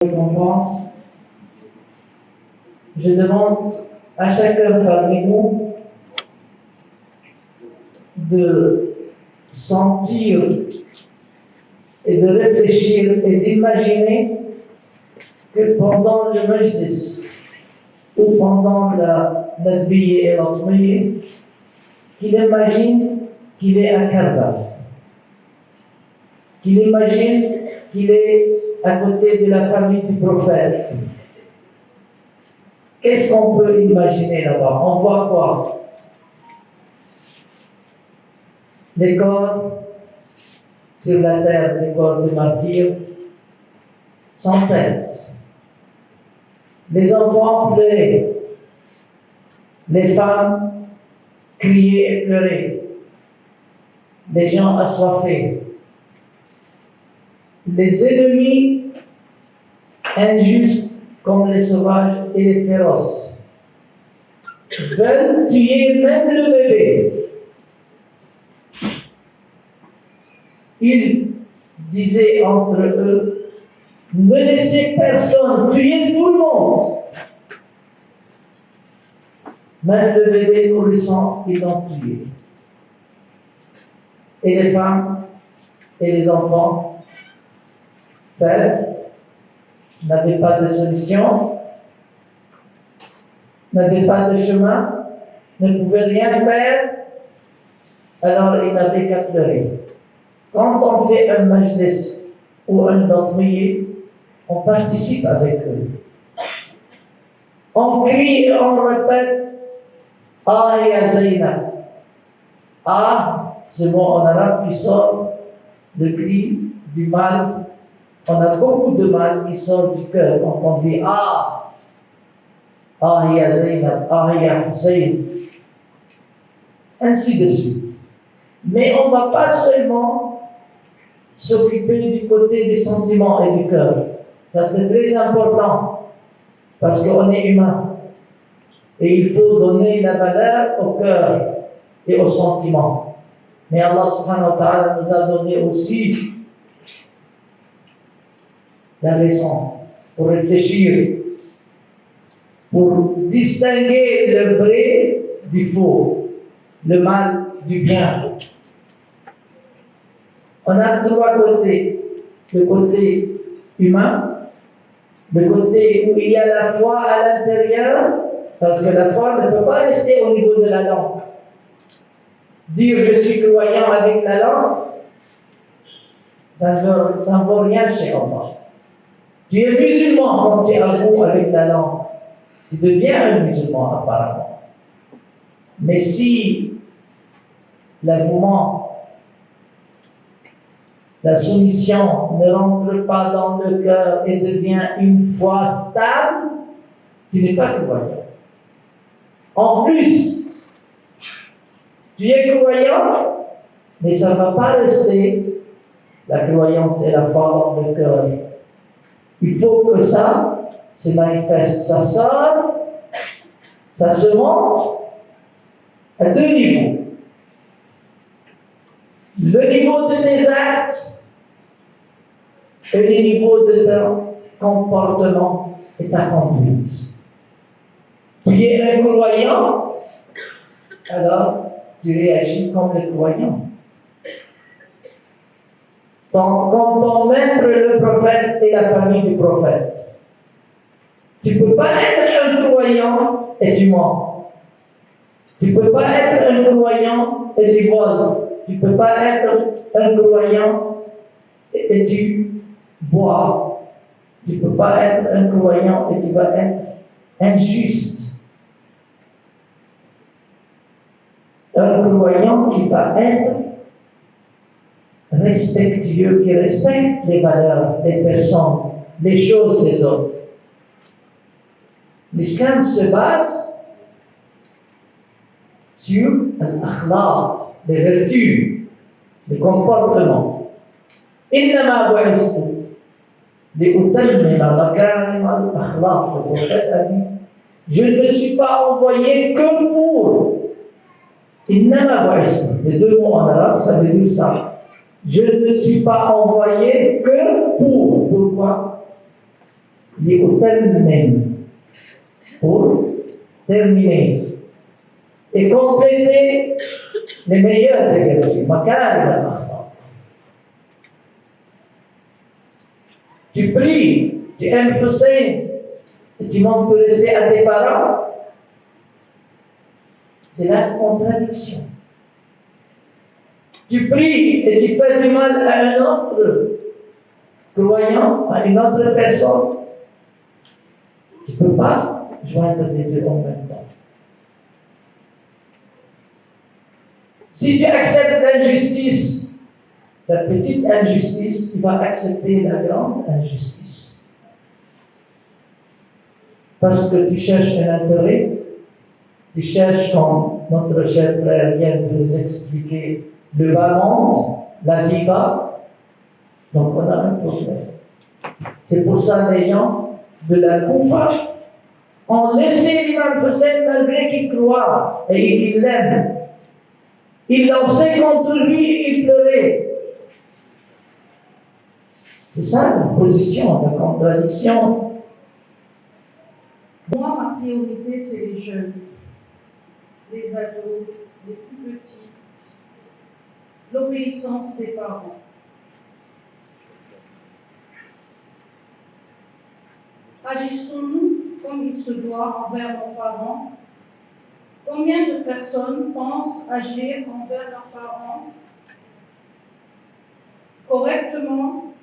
récompense. Je demande à chacun parmi nous de sentir et de réfléchir et d'imaginer que pendant le majlis ou pendant la prière et la prière, qu'il imagine qu'il est à Karbala, qu'il imagine qu'il est à côté de la famille du prophète. Qu'est-ce qu'on peut imaginer là-bas? On voit quoi? Les corps sur la terre, les corps des martyrs, sans tête. Les enfants pleuraient, les femmes criaient et pleuraient, les gens assoiffés. Les ennemis injustes comme les sauvages et les féroces veulent tuer même le bébé. Ils disaient entre eux, ne laissez personne, tuez tout le monde. Même le bébé nourrissant, ils l'ont tué. Et les femmes et les enfants faibles n'avaient pas de solution, n'avaient pas de chemin, ne pouvaient rien faire, alors ils n'avaient qu'à pleurer. Quand on fait un majlis ou un prière, on participe avec eux. On crie et on répète Ah ya Zainab. Ah, ce mot en arabe qui sort le cri du mal. On a beaucoup de mal qui sort du cœur quand on dit Ah, Ah ya Zainab, Ah ya Hussein, ainsi de suite. Mais on ne va pas seulement s'occuper du côté des sentiments et du cœur. Ça c'est très important parce qu'on est humain et il faut donner la valeur au cœur et aux sentiments. Mais Allah subhanahu wa ta'ala nous a donné aussi la raison pour réfléchir, pour distinguer le vrai du faux, le mal du bien. On a trois côtés. Le côté humain, le côté où il y a la foi à l'intérieur, parce que la foi ne peut pas rester au niveau de la langue. Dire je suis croyant avec la langue, ça ne vaut rien chez Allah. Tu es musulman quand tu avoues avec la langue. Tu deviens un musulman apparemment. Mais si l'avouement, la soumission ne rentre pas dans le cœur et devient une foi stable, tu n'es pas croyant. En plus, tu es croyant, mais ça ne va pas rester la croyance et la foi dans le cœur. Il faut que ça se manifeste, ça sort, ça se montre à deux niveaux. Le niveau de tes actes et le niveau de ton comportement et ta conduite. Tu es un croyant, alors tu réagis comme le croyant. Donc, quand on maître le prophète et la famille du prophète, tu ne peux pas être un croyant et tu mens. Tu ne peux pas être un croyant et tu voles. Tu ne peux pas être un croyant et tu bois. Tu ne peux pas être un croyant et tu vas être injuste. Un croyant qui va être respectueux, qui respecte les valeurs des personnes, les choses des autres. L'islam se base sur l'akhlaq, les vertus, les comportements. إنما بعثت لأتمم مكارم الأخلاق. Le prophète a dit, je ne me suis pas envoyé que pour. إنما بعثت. Les deux mots en arabe, ça veut dire ça. Je ne me suis pas envoyé que pour. Pourquoi? dit au termine, pour terminer et compléter les meilleurs des vertus. Tu pries, tu aimes Hussein, et tu manques de respect à tes parents. C'est la contradiction. Tu pries et tu fais du mal à un autre croyant, à une autre personne. Tu ne peux pas joindre les deux en même temps. Si tu acceptes l'injustice, la petite injustice, tu vas accepter la grande injustice. Parce que tu cherches un intérêt, tu cherches, comme notre cher frère vient de nous expliquer, le bas monde, la vie bas, donc on a un problème. C'est pour ça que les gens de la Koufa ont laissé l'imam Hussein malgré qu'ils croient et qu'ils l'aiment. Ils lançaient contre lui et ils pleuraient. C'est ça la position, la contradiction. Moi, ma priorité, c'est les jeunes, les ados, les plus petits, l'obéissance des parents. Agissons-nous comme il se doit envers nos parents? Combien de personnes pensent agir envers leurs parents correctement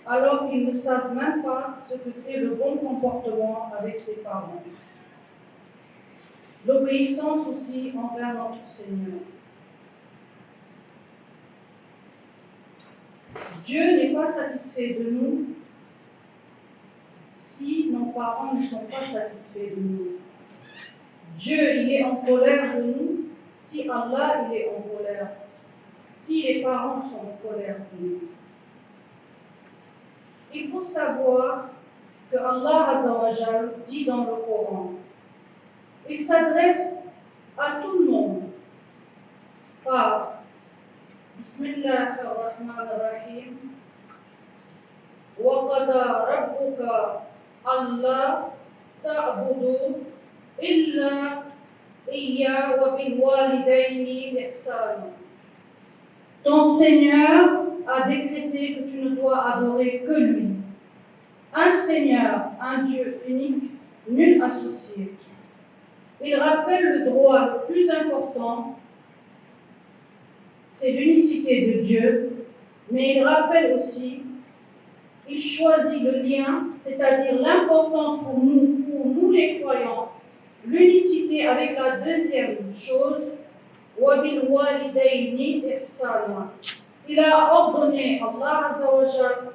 alors qu'ils ne savent même pas ce que c'est le bon comportement avec ses parents? L'obéissance aussi envers notre Seigneur. Dieu n'est pas satisfait de nous si nos parents ne sont pas satisfaits de nous. Dieu, il est en colère de nous si Allah, il est en colère. Si les parents sont en colère de nous. Il faut savoir que Allah Azza wa Jal dit dans le Coran, il s'adresse à tout le monde par Bismillah ar-Rahman ar-Rahim wa qada rabbuka alla ta'budu illa iyya wa bil walidayni ihsana. Ton Seigneur a décrété que tu ne dois adorer que lui. Un Seigneur, un Dieu unique, nul associé. Il rappelle le droit le plus important, c'est l'unicité de Dieu, mais il rappelle aussi, il choisit le lien, c'est-à-dire l'importance pour nous les croyants, l'unicité avec la deuxième chose, وَبِالْوَالِدَيْنِ إِحْسَانًا. Il a ordonné, Allah Azza wa Jal,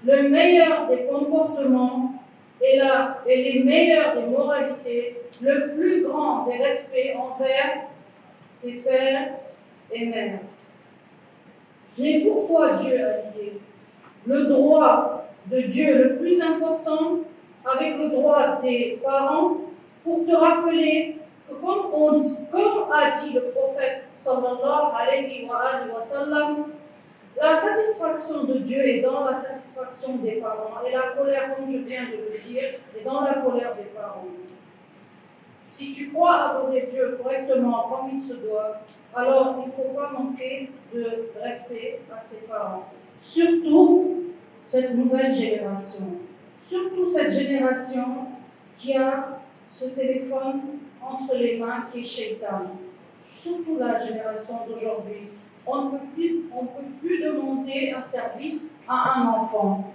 le meilleur des comportements et les meilleures des moralités, le plus grand des respects envers les pères et mères. Mais pourquoi Dieu a lié le droit de Dieu le plus important avec le droit des parents pour te rappeler que comme a dit le prophète sallallahu alayhi wa sallam, la satisfaction de Dieu est dans la satisfaction des parents et la colère, comme je viens de le dire, est dans la colère des parents. Si tu crois adorer Dieu correctement comme il se doit, alors il ne faut pas manquer de respect à ses parents. Surtout cette nouvelle génération. Surtout cette génération qui a ce téléphone entre les mains qui est Shaitan. Surtout la génération d'aujourd'hui. On ne peut plus demander un service à un enfant.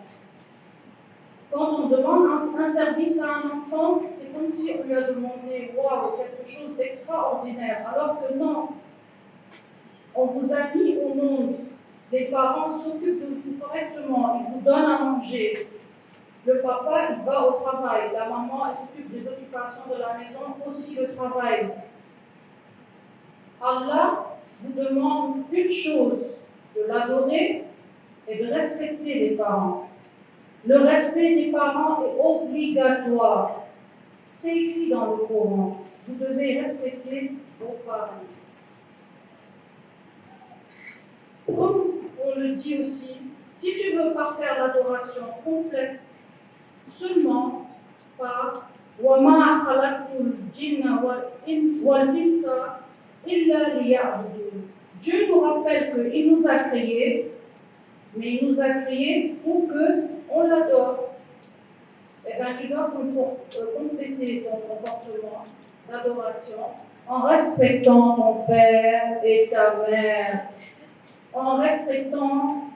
Quand on demande un service à un enfant, c'est comme si on lui a demandé waouh, quelque chose d'extraordinaire. Alors que non, on vous a mis au monde, les parents s'occupent de vous correctement, ils vous donnent à manger. Le papa, il va au travail, la maman, elle s'occupe des occupations de la maison, aussi le travail. Allah vous demande une chose, de l'adorer et de respecter les parents. Le respect des parents est obligatoire. C'est écrit dans le Coran. Vous devez respecter vos parents. Comme on le dit aussi, si tu veux pas faire l'adoration complète, seulement par وَمَا خَلَقْتُ الْجِنَّ وَالْإِنسَ إِلَّا لِيَعْبُدُونِ. Dieu nous rappelle qu'il nous a créés, mais il nous a créés pour qu'on l'adore. Et bien, tu dois compléter ton comportement d'adoration en respectant ton père et ta mère. En respectant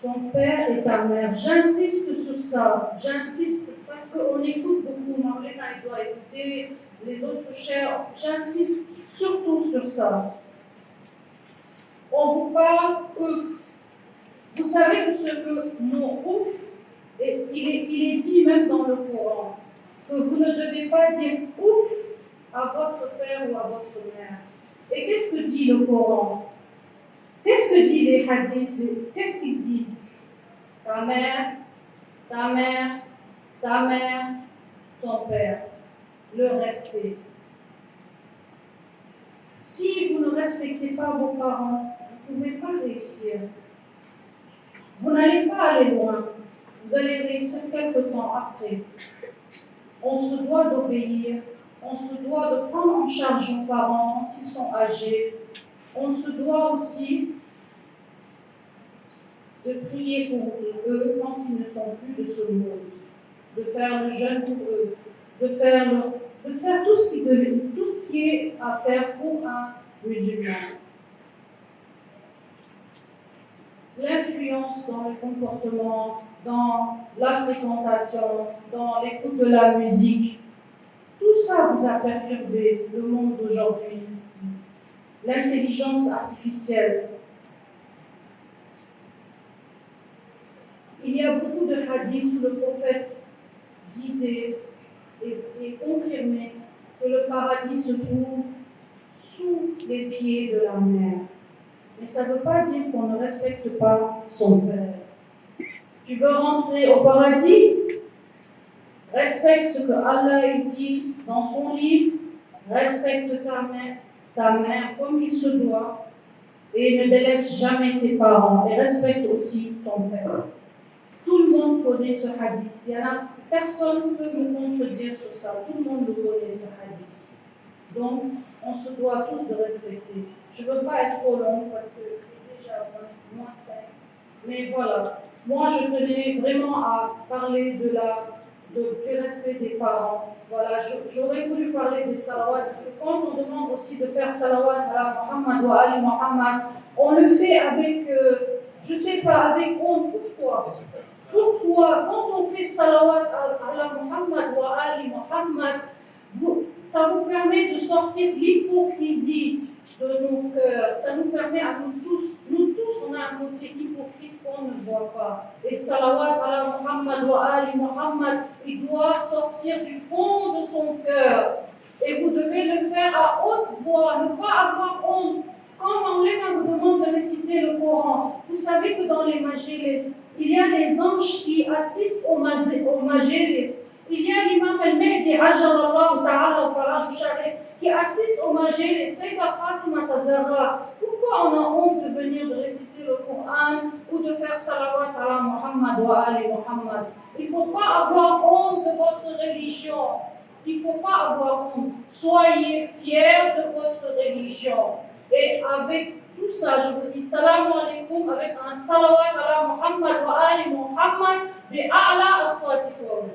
ton père et ta mère. J'insiste sur ça. J'insiste parce qu'on écoute beaucoup. Marlène, elle doit écouter les autres chers. J'insiste surtout sur ça. On vous parle ouf. Vous savez que ce que mon ouf, il est dit même dans le Coran, que vous ne devez pas dire ouf à votre père ou à votre mère. Et qu'est-ce que dit le Coran? Qu'est-ce que dit les hadiths? Qu'est-ce qu'ils disent? Ta mère, ta mère, ta mère, ton père. Le respect. Si vous ne respectez pas vos parents, vous ne pouvez pas réussir. Vous n'allez pas aller loin. Vous allez réussir quelque temps après. On se doit d'obéir. On se doit de prendre en charge nos parents quand ils sont âgés. On se doit aussi de prier pour eux quand ils ne sont plus de ce monde. De faire le jeûne pour eux. De faire tout ce qui est à faire pour un musulman. L'influence dans le comportement, dans la fréquentation, dans l'écoute de la musique, tout ça vous a perturbé le monde d'aujourd'hui. L'intelligence artificielle. Il y a beaucoup de hadiths où le prophète disait et confirmait que le paradis se trouve sous les pieds de la mer. Mais ça ne veut pas dire qu'on ne respecte pas son père. Tu veux rentrer au paradis? Respecte ce que Allah dit dans son livre. Respecte ta mère comme il se doit. Et ne délaisse jamais tes parents. Et respecte aussi ton père. Tout le monde connaît ce hadith. Personne ne peut me contredire sur ça. Tout le monde connaît ce hadith. Donc, on se doit tous de respecter. Je ne veux pas être trop long parce que c'est déjà moins 5. Mais voilà, moi je tenais vraiment à parler du respect des parents. Voilà, j'aurais voulu parler des salawats parce que quand on demande aussi de faire salawat à Muhammad ou à Ali Muhammad, on le fait avec, je ne sais pas, avec honte. Pourquoi quand on fait salawat à Muhammad ou à Ali Muhammad, ça vous permet de sortir l'hypocrisie de nos cœurs. Ça nous permet à nous tous, on a un côté hypocrite qu'on ne voit pas. Et salawat ala Muhammad wa ali Muhammad, il doit sortir du fond de son cœur. Et vous devez le faire à haute voix, ne pas avoir honte. Quand Maulana vous demande de réciter le Coran, vous savez que dans les majlis, il y a les anges qui assistent aux majlis. Il y a l'imam al-Mahdi, Ajalallahu ta'ala al-Faraj al-Sharif, qui assiste au majlis, Sayyidat Fatima Tazara. Pourquoi on a honte de venir de réciter le Coran ou de faire salawat ala Muhammad wa ali Muhammad? Il ne faut pas avoir honte de votre religion. Il ne faut pas avoir honte. Soyez fiers de votre religion. Et avec tout ça, je vous dis salam alaikum avec un salawat ala Muhammad wa ali Muhammad bi a'la aswatikum.